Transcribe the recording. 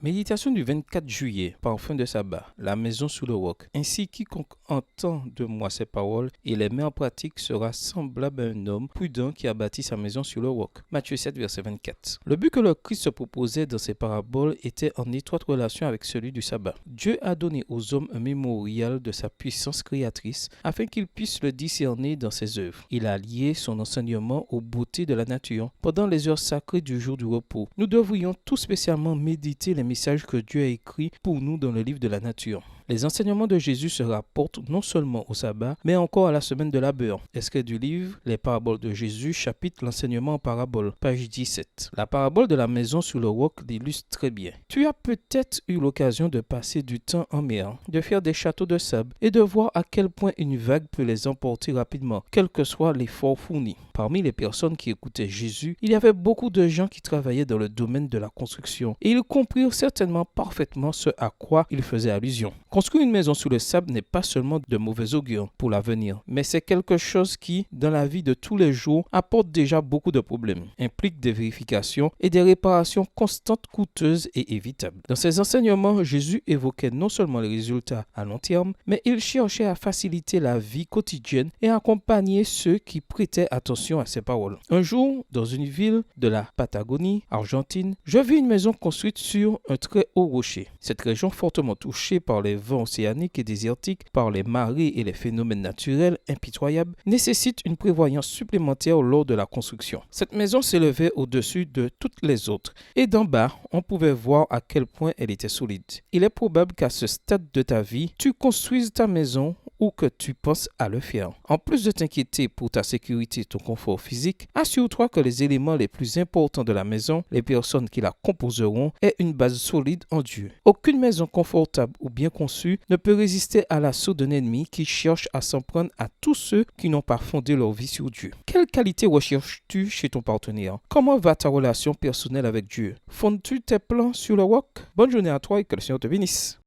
Méditation du 24 juillet, parfum de sabbat, la maison sous le roc. Ainsi, quiconque entend de moi ces paroles et les met en pratique sera semblable à un homme prudent qui a bâti sa maison sur le roc. Matthieu 7, verset 24. Le but que le Christ se proposait dans ces paraboles était en étroite relation avec celui du sabbat. Dieu a donné aux hommes un mémorial de sa puissance créatrice afin qu'ils puissent le discerner dans ses œuvres. Il a lié son enseignement aux beautés de la nature pendant les heures sacrées du jour du repos. Nous devrions tout spécialement méditer les messages que Dieu a écrits pour nous dans le livre de la nature. Les enseignements de Jésus se rapportent non seulement au sabbat, mais encore à la semaine de labeur. Extrait du livre Les paraboles de Jésus, chapitre L'enseignement en parabole, page 17. La parabole de la maison sur le roc l'illustre très bien. Tu as peut-être eu l'occasion de passer du temps en mer, de faire des châteaux de sable et de voir à quel point une vague peut les emporter rapidement, quel que soit l'effort fourni. Parmi les personnes qui écoutaient Jésus, il y avait beaucoup de gens qui travaillaient dans le domaine de la construction et ils comprirent certainement parfaitement ce à quoi il faisait allusion. Construire une maison sous le sable n'est pas seulement de mauvais augure pour l'avenir, mais c'est quelque chose qui, dans la vie de tous les jours, apporte déjà beaucoup de problèmes, implique des vérifications et des réparations constantes, coûteuses et évitables. Dans ses enseignements, Jésus évoquait non seulement les résultats à long terme, mais il cherchait à faciliter la vie quotidienne et à accompagner ceux qui prêtaient attention à ses paroles. Un jour, dans une ville de la Patagonie, Argentine, je vis une maison construite sur un très haut rocher. Cette région fortement touchée par les vents océaniques et désertiques, par les marées et les phénomènes naturels impitoyables, nécessite une prévoyance supplémentaire lors de la construction. Cette maison s'élevait au-dessus de toutes les autres et d'en bas, on pouvait voir à quel point elle était solide. Il est probable qu'à ce stade de ta vie, tu construises ta maison ou que tu penses à le faire. En plus de t'inquiéter pour ta sécurité et ton confort physique, assure-toi que les éléments les plus importants de la maison, les personnes qui la composeront, aient une base solide en Dieu. Aucune maison confortable ou bien conçue ne peut résister à l'assaut d'un ennemi qui cherche à s'en prendre à tous ceux qui n'ont pas fondé leur vie sur Dieu. Quelle qualité recherches-tu chez ton partenaire? Comment va ta relation personnelle avec Dieu? Fondes-tu tes plans sur le roc? Bonne journée à toi et que le Seigneur te bénisse.